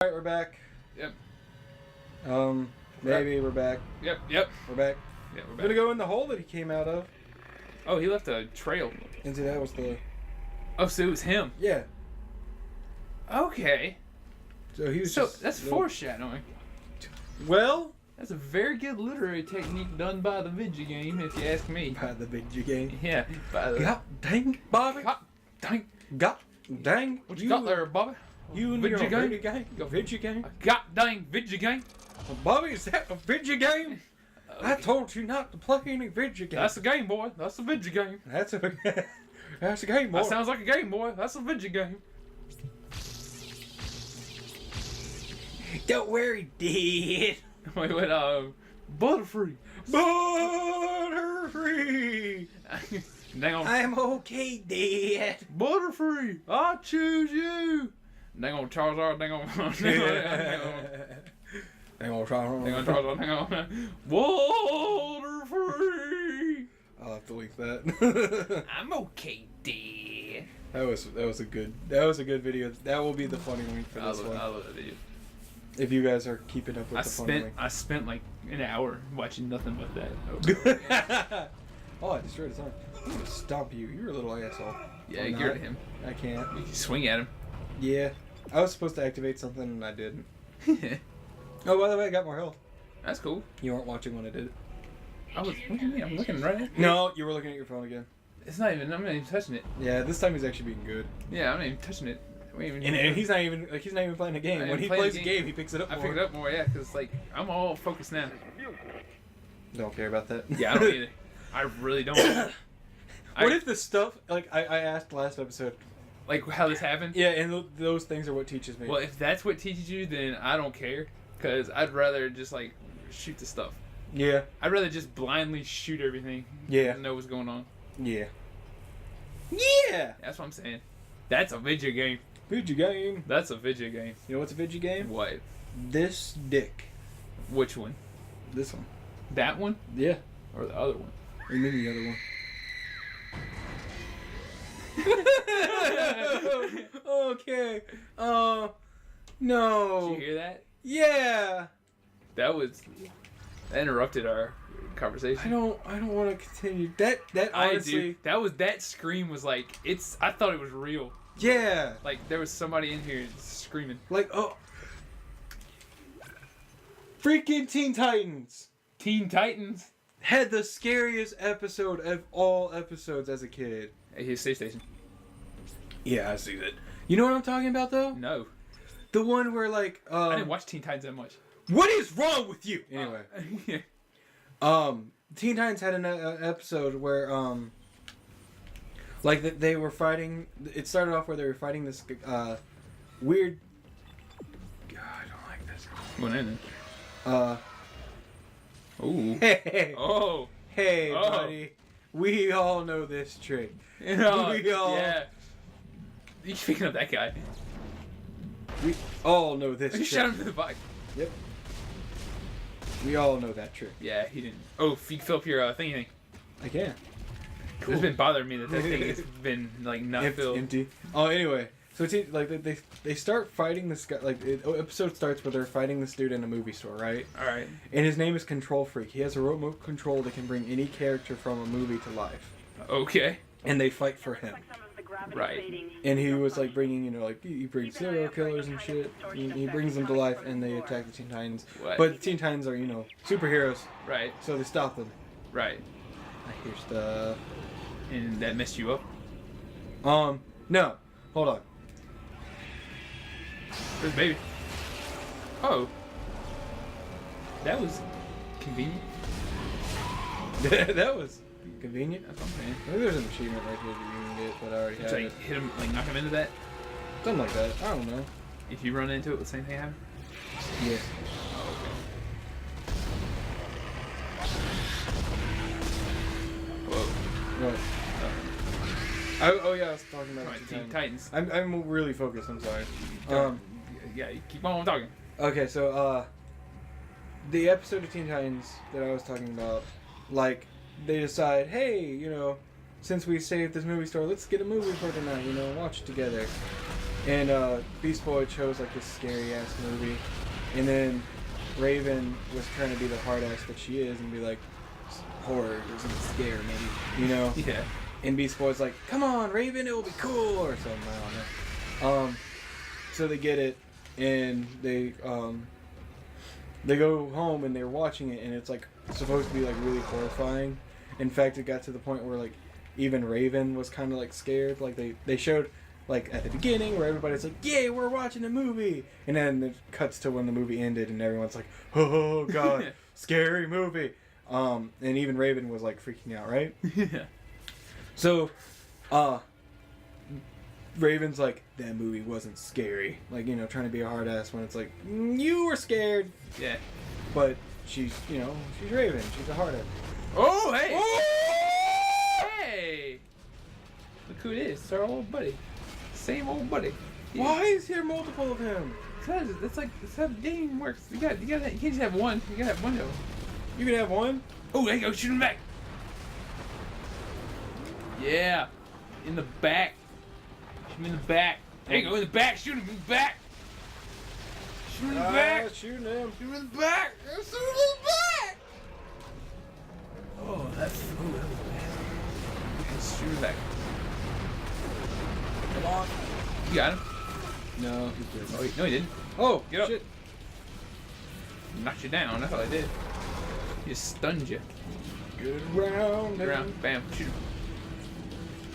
Alright, we're back. Yep. Maybe we're back. Yep. We're back. Yeah, we're We're back. gonna go in the hole that he came out of. Oh, he left a trail. And see, that was the... Oh, so it was him. Yeah. Okay. So he was So just... that's foreshadowing. Well... That's a very good literary technique done by the video game, if you ask me. By the video game. Yeah. By the... God dang, Bobby. God dang. God dang. What you got there, Bobby? You and Video your game? video game? Video game? God dang video game. Bobby, is that a video game? I told you not to play any video game. That's a game, boy. That's a video game. That's a... That's a game, boy. That sounds like a game, boy. That's a video game. Don't worry, Dad. Wait, Butterfree. Butterfree. Dang on. I'm okay, Dad. Butterfree. I choose you. Dang on Charizard. Dang on. Hang on, try. Hang on, Charizard. Hang on. Butterfree. I'll have to link that. I'm okay, Dad. That was a good video. That will be the funny link for this one. I love that video. If you guys are keeping up with the funny link. I spent like an hour watching nothing but that. Oh, I destroyed his arm. I'm gonna stomp you. You're a little asshole. Yeah, Or get not. rid of him. I can't. You can swing at him. Yeah. I was supposed to activate something and I didn't. Oh, by the way, I got more health. That's cool. You weren't watching when I did it. What do you mean? I'm looking right at it. No, you were looking at your phone again. It's not even. I'm not even touching it. Yeah, this time he's actually being good. Yeah, I'm not even touching it. And he's not even playing a game. When he plays a game, he picks it up I more. pick it up more, yeah, because like I'm all focused now. Don't care about that. Yeah, I don't either. I really don't. What if the stuff like I asked last episode? Like how this happened? Yeah, and those things are what teaches me. Well, if that's what teaches you, then I don't care, because I'd rather just like shoot the stuff. Yeah. I'd rather just blindly shoot everything. Yeah. And know what's going on. Yeah. Yeah. That's what I'm saying. That's a video game. Video game. That's a video game. You know what's a video game? What? This dick. Which one? This one. That one Yeah. or the other one? Or maybe the other one. Okay. No. Did you hear that? Yeah. That interrupted our conversation. I don't want to continue. That honestly. That scream was like I thought it was real. Yeah. Like there was somebody in here screaming. Like freaking Teen Titans Teen Titans. had the scariest episode of all episodes as a kid. At his safe station. Yeah, I see that. You know what I'm talking about though? No. The one where like I didn't watch Teen Titans that much. What is wrong with you? Anyway. Teen Titans had an episode where like they were fighting. It started off where they were fighting this weird. God, I don't like this. Went in Ooh. Hey, Oh. hey, Oh. buddy. We all know this trick. You know, We all- yeah. You speaking of that guy? We all know this You trick. shot him through the back. Yep. We all know that trick. Yeah, he didn't. Oh, if you fill up your thingy. I can. It's been bothering me that thing has been like not filled. Empty. Oh, anyway. So it's like they start fighting this guy. Like episode starts where they're fighting this dude in a movie store, right? All right. And his name is Control Freak. He has a remote control that can bring any character from a movie to life. Okay. And they fight for him. Right. And he was like bringing, like he brings serial killers and shit. He brings them to life, and they attack the Teen Titans. What? But the Teen Titans are, superheroes, Right. so they stop them. Right. I hear stuff. And that messed you up. No, hold on. There's baby. Oh. That was convenient. That was convenient. That's what I'm saying. Maybe there's an achievement right here that you can get, but I already Just have like it. hit him, like knock him into that. Something like that. I don't know. If you run into it, will the same thing happen? Yeah. Oh, okay. Whoa. What? Oh yeah, I was talking about Alright, Teen Teen Titans. Titans. I'm really focused. I'm sorry. Yeah, you keep on talking. Okay, so the episode of Teen Titans that I was talking about, like they decide, hey, since we saved this movie store, let's get a movie for tonight. Watch it together. And Beast Boy chose like this scary ass movie, and then Raven was trying to be the hard ass that she is and be like, horror doesn't scare me, you know? Yeah. And Beast Boy's like, come on, Raven, it'll be cool, or something, I don't know. So they get it, and they go home and they're watching it, and it's like supposed to be like really horrifying. In fact, it got to the point where like even Raven was kind of like scared. Like they showed like at the beginning where everybody's like, "Yay, we're watching a movie," and then it cuts to when the movie ended, and everyone's like, "Oh God, scary movie." And even Raven was like freaking out, right? Yeah. So, Raven's like, that movie wasn't scary. Like, you know, trying to be a hard ass when it's like, you were scared. Yeah. But she's, you know, she's Raven. She's a hard ass. Oh, hey! Oh! Hey! Look who it is. It's our old buddy. Same old buddy. Yeah. Why is there multiple of him? Because that's how the game works. You can't just have one. You gotta have one of them. You can have one. Oh, there you go. Shoot him back. Yeah. In the back. Shoot him in the back. There you go. In the back. Shoot him in the back. Shoot him in the back. Shooting him. Shoot him in the back. Shoot him in the back. Oh, that was bad. Shoot him back. Come on. You got him. No, he didn't. Oh, no, he didn't. Oh, Get up. shit. Knocked you down. That's all I did. He just stunned you. Good round. Get around. Bam. Shoot him.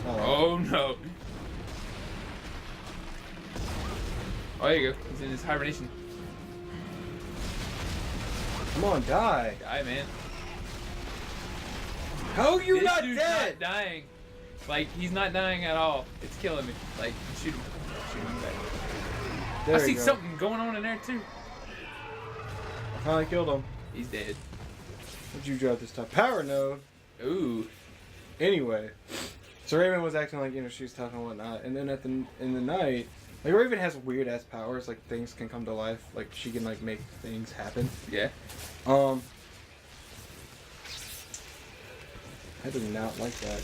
Oh. Oh, no. Oh, there you go. He's in his hibernation. Come on, die. Die, man. How are you This not dude's dead? not dying. Like, he's not dying at all. It's killing me. Like, shoot him. Shoot him back. There I you see go. something going on in there, too. I finally killed him. He's dead. What'd you drop this time? Power node. Ooh. Anyway, so Raven was acting like, you know, she was tough and whatnot, and then in the night, like Raven has weird ass powers, like things can come to life, like she can like make things happen. Yeah. I do not like that.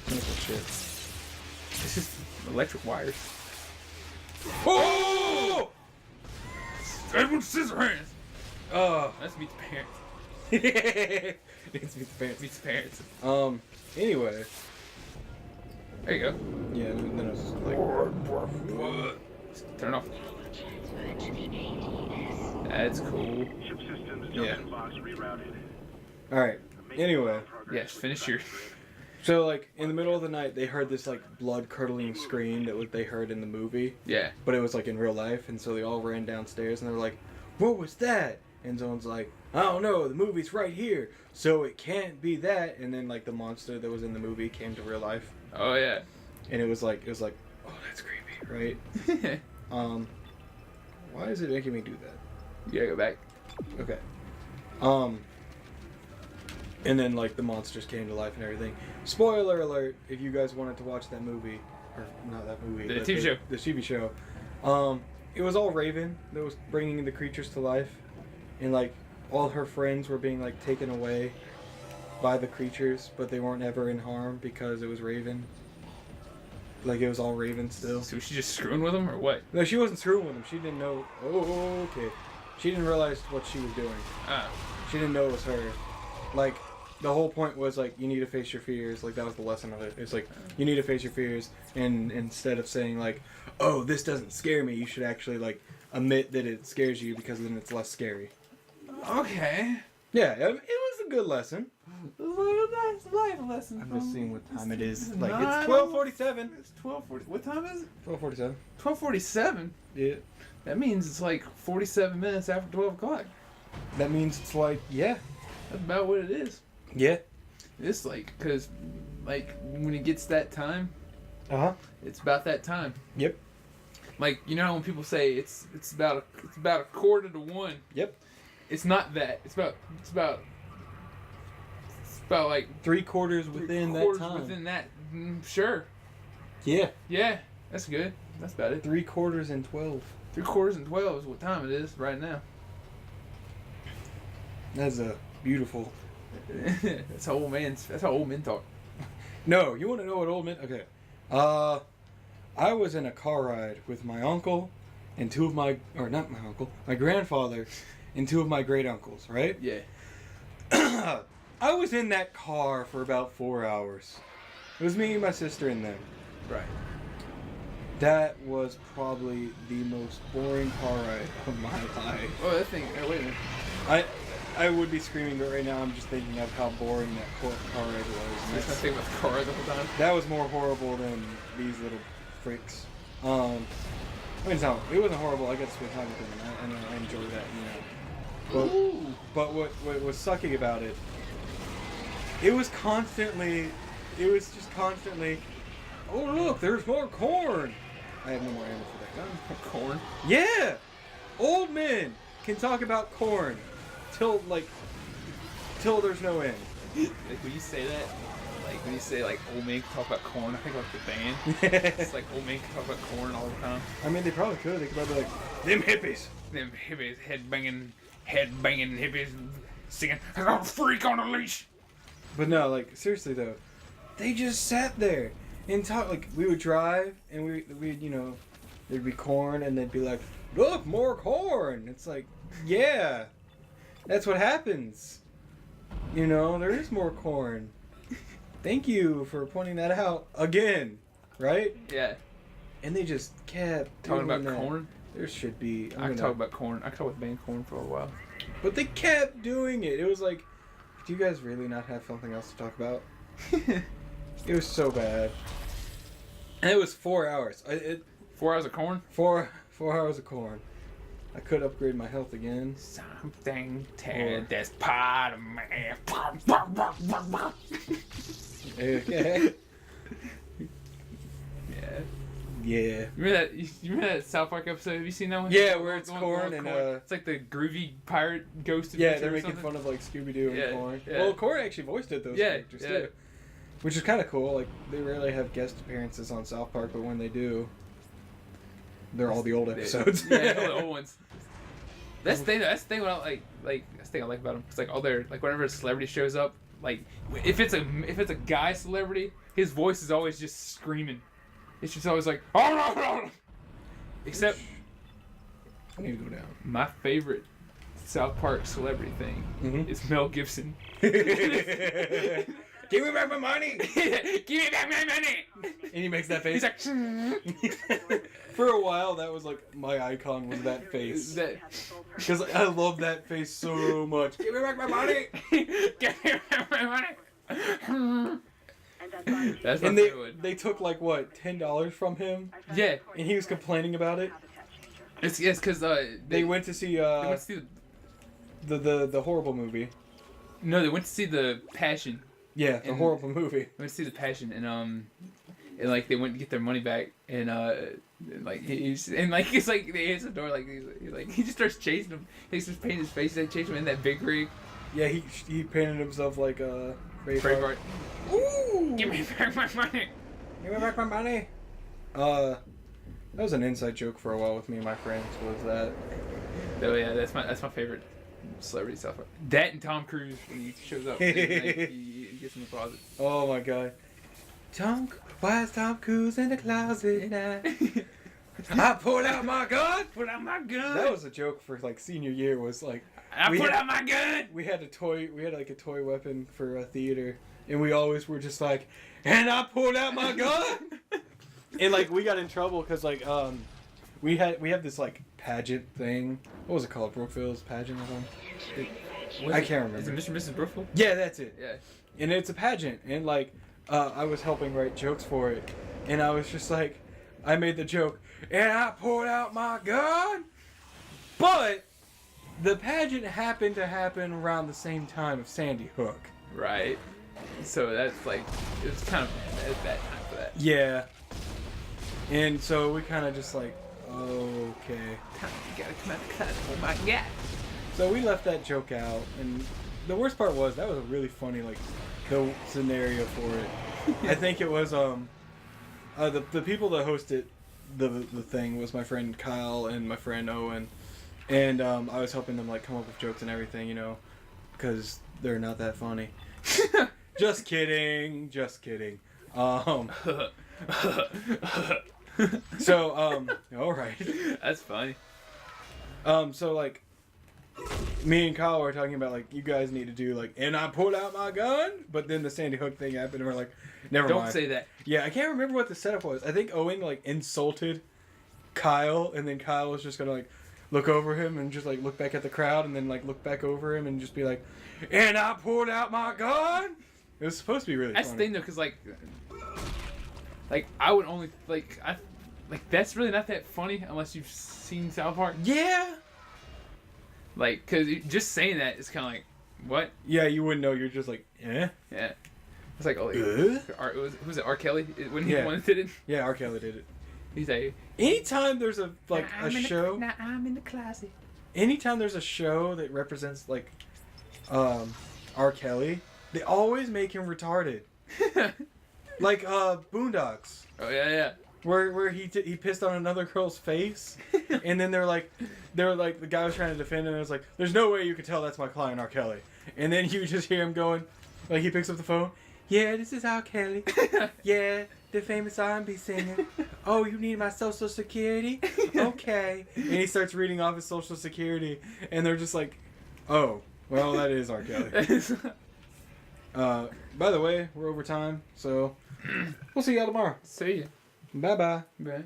Simple shit. It's just electric wires. Oh! Edward Scissorhands! Oh. That's meets parents. It's me, the parents. Meets parents. Anyway. There you go. Yeah, and then I was just like, What? Turn it off. That's cool. yeah. Alright. Anyway. Yes, finish your. So, like, in the middle of the night, they heard this, like, blood-curdling scream that they heard in the movie. Yeah. But it was, like, in real life, and so they all ran downstairs, and they were like, what was that? And someone's like, I don't know, the movie's right here, so it can't be that. And then, like, the monster that was in the movie came to real life. Oh, yeah. And it was like, oh, that's creepy, right? Why is it making me do that? You gotta go back. Okay. And then, like, the monsters came to life and everything. Spoiler alert, if you guys wanted to watch that movie, or not that movie, The but TV show. The TV show. It was all Raven that was bringing the creatures to life. And, like, all her friends were being, like, taken away by the creatures, but they weren't ever in harm because it was Raven. Like, it was all Raven still. So was she just screwing with him, or what? No, she wasn't screwing with him. She didn't know. Oh, okay. She didn't realize what she was doing. Ah. She didn't know it was her. Like, the whole point was, like, you need to face your fears. Like, that was the lesson of it. It's like, you need to face your fears. And instead of saying, like, oh, this doesn't scare me, you should actually, like, admit that it scares you because then it's less scary. Okay. Yeah, it was a good lesson. Nice life lesson. I'm just seeing what time it is. It's Like, not- it's 12:47. It's 12:40. What time is it? 12:47. 12:47. Yeah. That means it's like 47 minutes after 12 o'clock. That means it's like, yeah. That's about what it is. Yeah. It's like, because, like, when it gets that time, Uh-huh. it's about that time. Yep. Like, you know how when people say it's about a quarter to one. Yep. It's not that. It's about like 3/4 within that quarters time. within that. Sure. Yeah. Yeah, that's good. That's about it. 3/4 and 12. 3/4 and 12 is what time it is right now. That's a beautiful. That's how old men talk. No, you want to know what old men? Okay. I was in a car ride with my uncle and two of my, or not my uncle, my grandfather and two of my great uncles, right? Yeah. I was in that car for about 4 hours. It was me and my sister in there. Right. That was probably the most boring car ride of my life. Oh, that thing. Wait a minute. I would be screaming, but right now I'm just thinking of how boring that car ride was. Just think about the car the whole time. That was more horrible than these little freaks. I mean, it wasn't horrible. I got to spend time with them, and I enjoyed that, But what was sucking about it, it was just constantly, oh look, there's more corn. I have no more ammo for that gun. Corn? Yeah! Old men can talk about corn till there's no end. Like when you say that, like when you say like old men can talk about corn, I think about the band. It's like old men can talk about corn all the time. I mean, they probably could. They could probably be like, them hippies. Them hippies, head banging hippies singing, I got a freak on a leash. But no, like, seriously though, they just sat there and talk. Like, we would drive and we'd there'd be corn and they'd be like, look, more corn. It's like, yeah, that's what happens. There is more corn. Thank you for pointing that out again, right? Yeah. And they just kept Talking doing about that. corn? There should be. I can talk about corn. I talked with band corn for a while. But they kept doing it. It was like, do you guys really not have something else to talk about? It was so bad. And it was 4 hours. 4 hours of corn? 4 hours of corn. I could upgrade my health again. Something tear this part of me. Okay. Yeah. Yeah. You remember that South Park episode? Have you seen that one? Yeah, where it's corn and it's like the groovy pirate ghost. Yeah, adventure they're or making something. fun of like Scooby Doo and corn. Yeah. Well, corn actually voiced it those characters yeah. too, which is kind of cool. Like they rarely have guest appearances on South Park, but when they do, they're all the old episodes. Yeah, all the old ones. That's the thing. That's the thing. What I like. That's the thing I like about them. It's like all their like whenever a celebrity shows up, like if it's a guy celebrity, his voice is always just screaming. It's just always like, oh no. Except I need to go down. my favorite South Park celebrity thing is Mel Gibson. Give me back my money! Give me back my money! And he makes that face. He's like, for a while, that was like my icon was that face. Because I love that face so much. Give me back my money! Give me back my money! That's my And favorite one. they took like what, $10 from him? Yeah. And he was complaining about it. It's because They went to see they went to see the horrible movie. they went to see the Passion. Yeah, the And- horrible movie. They went to see the Passion and like they went to get their money back and like it's like they answer the door like he just starts chasing them. He starts painting his face. They chase him in that big rig. Yeah, he painted himself like a Braveheart. Ooh! Give me back my money. Give me back my money. That was an inside joke for a while with me and my friends. Was that? Oh yeah, that's my favorite celebrity stuff. That and Tom Cruise when he shows up. he gets in the closet. Oh my god. Why is Tom Cruise in the closet? I pulled out my gun. Put out my gun. That was a joke for like senior year. Was like I put out my gun. we had a toy weapon for a theater, and we always were just like, and I pulled out my gun. And like we got in trouble because like we have this like pageant thing. What was it called? Brookville's pageant or something? I can't remember. Is it Mr. and Mrs. Brookville? Yeah, that's it. Yeah. And it's a pageant, and like I was helping write jokes for it, and I was just like, I made the joke, and I pulled out my gun. But the pageant happened to happen around the same time of Sandy Hook. Right. So that's like it was kind of a bad time for that. Yeah. And so we kind of just like, okay. You gotta come out the closet. Oh my god. So we left that joke out, and the worst part was that was a really funny like the scenario for it. I think it was the people that hosted the thing was my friend Kyle and my friend Owen, and I was helping them like come up with jokes and everything, because they're not that funny. Just kidding. So, all right. That's funny. So like, me and Kyle were talking about like, you guys need to do like, and I pulled out my gun, but then the Sandy Hook thing happened, and we're like, never mind. Don't say that. Yeah, I can't remember what the setup was. I think Owen like insulted Kyle, and then Kyle was just gonna like look over him and just like look back at the crowd, and then like look back over him and just be like, and I pulled out my gun. It was supposed to be really That's funny. the thing though, because like I would only that's really not that funny unless you've seen South Park. Yeah. Like, cause just saying that is kind of like, what? Yeah, you wouldn't know. You're just like, eh. Yeah. It's like, oh, who's it? R. Kelly when he Yeah. one that did it. Yeah, R. Kelly did it. He's like, Anytime there's a show. Now I'm in the closet. Anytime there's a show that represents like R. Kelly, they always make him retarded. Like Boondocks, Oh yeah. where he pissed on another girl's face, and then they're like the guy was trying to defend him, and it was like, there's no way you could tell that's my client R. Kelly, and then you just hear him going, like he picks up the phone, yeah, this is R. Kelly, yeah, the famous R&B singer. Oh, you need my social security? Okay. And he starts reading off his social security, and they're just like, oh, well, that is R. Kelly. By the way, we're over time, so we'll see y'all tomorrow. See ya. Bye-bye. Bye.